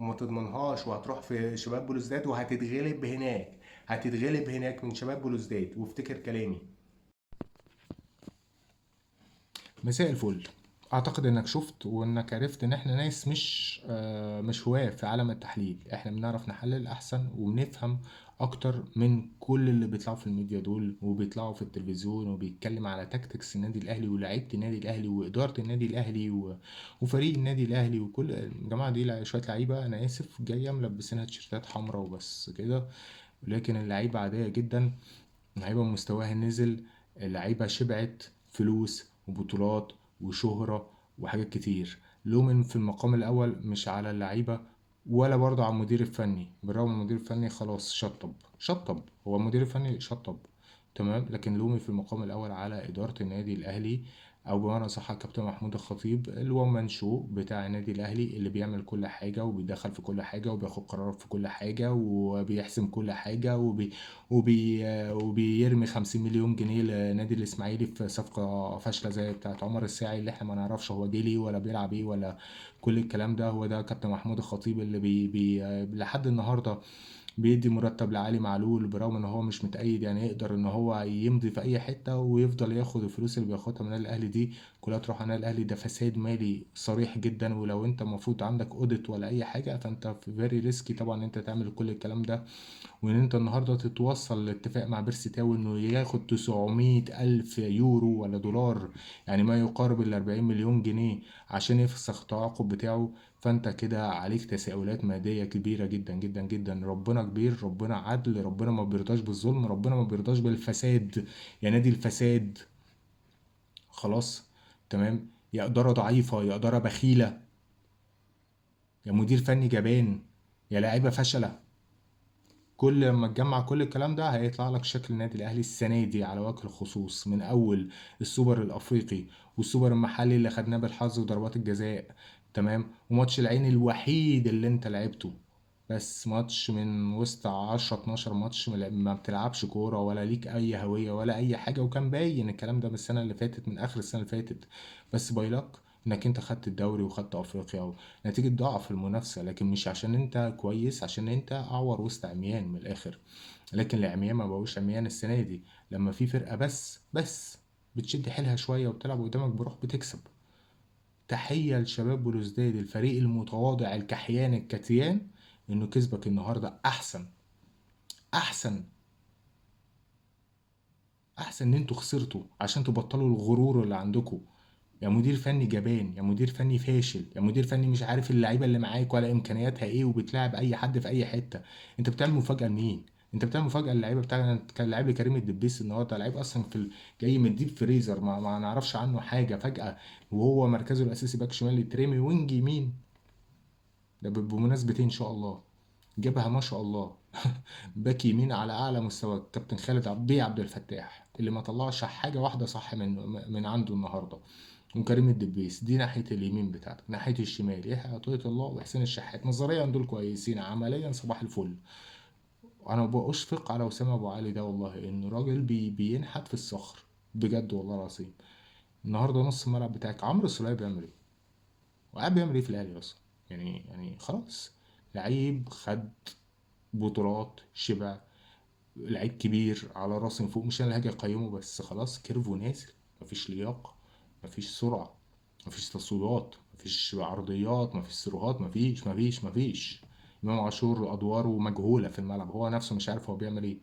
وما تضمنهاش، وهتروح في شباب بلوزداد وهتتغلب هناك، هتتغلب هناك من شباب بلوزداد، وافتكر كلامي. مساء الفل. اعتقد انك شفت وانك عرفت ان احنا ناس مش هواة في عالم التحليل. احنا بنعرف نحلل احسن وبنفهم اكتر من كل اللي بيطلعوا في الميديا دول وبيطلعوا في التلفزيون وبيتكلم على تاكتكس النادي الاهلي ولاعيبه النادي الاهلي واداره النادي الاهلي وفريق النادي الاهلي وكل الجماعه دي. شويه لعيبه انا اسف جايه ملبسينها تيشيرتات حمراء وبس كده، لكن اللعيبه عاديه جدا، لعيبة مستواها نزل، لعيبة شبعت فلوس وبطولات وشهرة وحاجات كتير. لومن في المقام الأول مش على اللعيبة ولا برضه على المدير الفني، بالرغم المدير الفني خلاص شطب، هو المدير الفني شطب تمام، لكن لومي في المقام الأول على إدارة النادي الأهلي، أو بمعنى صح كابتن محمود الخطيب اللي هو منشو بتاع النادي الأهلي اللي بيعمل كل حاجة وبيدخل في كل حاجة وبياخد قرارات في كل حاجة وبيحسم كل حاجة وبيرمي 50 مليون جنيه لنادي الاسماعيلي في صفقة فاشلة زي بتاعت عمر الساعي اللي احنا ما نعرفش هو جه ليه ولا بيلعب ايه ولا كل الكلام ده. هو ده كابتن محمود الخطيب اللي لحد النهارده بيدي مرتب لعلي معلول برغم ان هو مش متأيد، يعني يقدر ان هو يمضي في اي حتة ويفضل ياخد الفلوس اللي بياخدها من النادي الاهلي دي كلها تروح على النادي الاهلي. ده فساد مالي صريح جدا، ولو انت المفروض عندك اوديت ولا اي حاجة فانت في فيري ريسكي طبعا ان انت تعمل كل الكلام ده. وان انت النهارده تتوصل لاتفاق مع بيرسي تاو انه ياخد 900 الف يورو ولا دولار، يعني ما يقارب ال 40 مليون جنيه عشان يفسخ التعاقد بتاعه. فانت كده عليك تساؤلات مادية كبيرة جدا جدا جدا. ربنا كبير، ربنا عدل، ربنا ما بيرضاش بالظلم، ربنا ما بيرضاش بالفساد. يا نادي الفساد خلاص تمام، يا إدارة ضعيفة، يا إدارة بخيلة، يا مدير فني جبان، يا لاعيبة فشلة. كل لما تجمع كل الكلام ده هيطلع لك شكل النادي الاهلي السنه دي على وجه الخصوص، من اول السوبر الافريقي والسوبر المحلي اللي خدناه بالحظ وضربات الجزاء تمام، وماتش العين الوحيد اللي انت لعبته، بس ماتش من وسط 10 12 ماتش ما بتلعبش كوره ولا ليك اي هويه ولا اي حاجه، وكان باين الكلام ده من السنه اللي فاتت، من اخر السنه اللي فاتت. بس بايلك انك انت خدت الدوري وخدت افريقيا نتيجة ضعف المنافسة، لكن مش عشان انت كويس، عشان انت اعور وسط عميان من الاخر. لكن العميان ما بقوش عميان السنة دي لما في فرقة بس بتشد حيلها شوية وبتلعب قدامك بروح بتكسب. تحية لشباب بلوزداد الفريق المتواضع الكحيان الكتيان، انه كسبك النهاردة احسن احسن ان انتوا خسرتوا عشان تبطلوا الغرور اللي عندكم. يا مدير فني جبان، يا مدير فني فاشل، يا مدير فني مش عارف اللعيبه اللي معاك ولا امكانياتها ايه وبتلاعب اي حد في اي حته. انت بتعمل مفاجاه لمين؟ انت بتعمل مفاجاه للعيبه بتاعنا. كان لعيب لكريم الدبيس النهارده، لعيب اصلا جاي من ديب فريزر ما نعرفش عنه حاجه فجاه، وهو مركزه الاساسي باك شمال يترمي وينج يمين. ده بمناسبة إيه ان شاء الله جابها ما شاء الله. باك يمين على اعلى مستوى كابتن خالد عبد الفتاح اللي ما طلعش حاجه واحده صح من عنده النهارده. وكريم الدبيس دي ناحيه اليمين بتاعتك، ناحيه الشمال يحيى عطيه الله وحسين الشحات. نظريا دول كويسين، عمليا صباح الفل. انا بأشفق على اسامه ابو علي ده والله، انه راجل بينحت في الصخر بجد والله العظيم. النهارده نص الملعب بتاعك عمرو السولية بيعمل ايه؟ وقاعد بيعمل ايه في الاهلي اصلا؟ يعني خلاص، لعيب خد بطولات شبع، لعيب كبير على راسي من فوق، مش انا اللي هاجي اقيمه، بس خلاص كيرفو نازل. مفيش لياقه، مفيش سرعه، مفيش تصويبات، مفيش عرضيات، مفيش سيروهات، مفيش. امام عاشور ادواره مجهوله في الملعب، هو نفسه مش عارف هو بيعمل ايه.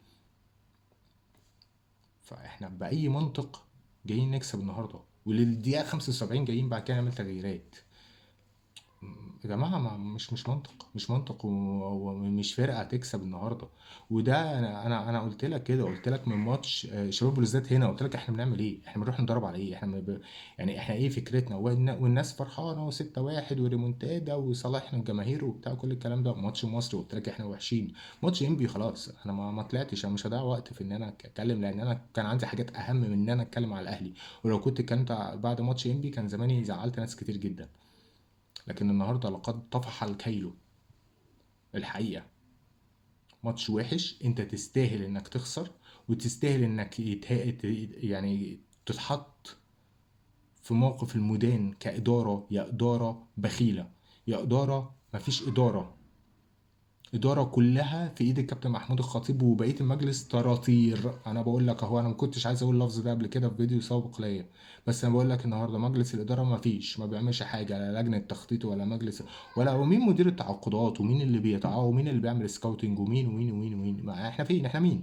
فاحنا باي منطق جايين نكسب النهارده وللدقيقه 75 جايين بعد كده نعمل تغييرات؟ يا جماعة ما مش منطق ومش فرقة هتكسب النهاردة. وده انا قلت لك كده، قلت لك من ماتش شباب بلوزداد هنا، قلت لك احنا بنعمل ايه؟ احنا بنروح نضرب على ايه؟ احنا يعني احنا ايه فكرتنا؟ والناس فرحانة و6 واحد وريمونتادا وصالحنا الجماهير وبتاع كل الكلام ده. ماتش مصر قلت لك احنا وحشين. ماتش انبي خلاص انا ما طلعتش، انا مش هضيع وقت في ان انا اتكلم، لان انا كان عندي حاجات اهم من ان انا اتكلم على الاهلي. ولو كنت اتكلمت بعد ماتش انبي كان زماني زعلت ناس كتير جدا. لكن النهارده لقد طفح الكيل الحقيقة. ماتش وحش، انت تستاهل انك تخسر، وتستاهل انك يعني تتحط في موقف المدان كإدارة، يا إدارة بخيلة، يا إدارة مفيش إدارة. الإدارة كلها في إيد الكابتن محمود الخطيب وبقية المجلس طراطير. أنا بقول لك أهو، أنا ما كنتش عايز أقول اللفظ ده قبل كده في فيديو سابق ليا، بس أنا بقول لك النهاردة مجلس الإدارة ما بيعملش حاجة، لا لجنة تخطيط ولا مجلس ولا، ومين مدير التعاقدات ومين اللي بيتعاقد ومين اللي بيعمل سكاوتنج ومين ومين ومين ومين، ما إحنا فين، إحنا مين؟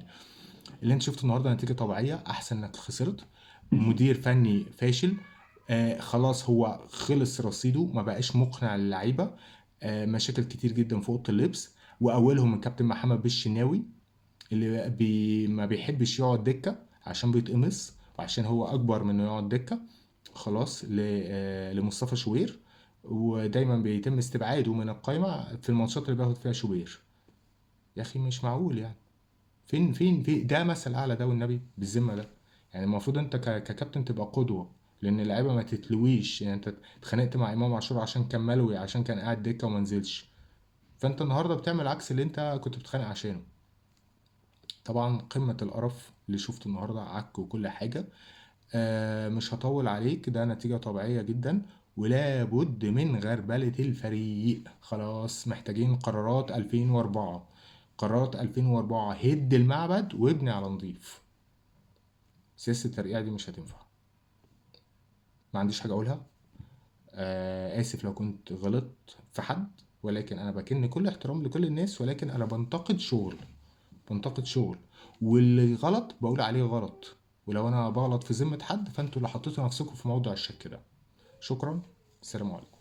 اللي أنت شفته النهاردة نتيجة طبيعية، أحسن إنك خسرت. مدير فني فاشل، خلاص هو خلص رصيده، ما بقاش مقنع للعيبه. مشاكل كتير جدا في اوضه اللبس، واولهم الكابتن محمد بالشناوي اللي ما بيحبش يقعد دكه عشان بيتقمص، وعشان هو اكبر من انه يقعد دكه. خلاص لمصطفى شوبير، ودايما بيتم استبعاده من القائمه في الماتشات اللي بياخد فيها شوبير. يا اخي مش معقول يعني. فين ده مثل اعلى ده والنبي بالذمه ده. يعني المفروض انت ككابتن تبقى قدوه، لان اللعيبه ما تتلويش. يعني انت اتخانقت مع امام عاشور عشان كان ملوي، عشان كان قاعد دكه وما نزلش، فانت النهارده بتعمل عكس اللي انت كنت بتتخانق عشانه. طبعا قمه القرف اللي شفته النهارده، عك وكل حاجه. مش هطول عليك، ده نتيجه طبيعيه جدا، ولا بد من غربله الفريق. خلاص محتاجين قرارات 2004، قرارات 2004، هد المعبد وابني على نضيف. سياسة الترقيع دي مش هتنفع. ما عنديش حاجة أقولها. آسف لو كنت غلطت في حد، ولكن أنا بكن كل احترام لكل الناس، ولكن أنا بنتقد شغل، بنتقد شغل، واللي غلط بقول عليه غلط. ولو أنا بغلط في ذمة حد، فأنتوا اللي حطيتوا نفسكم في موضع الشك ده. شكرا، السلام عليكم.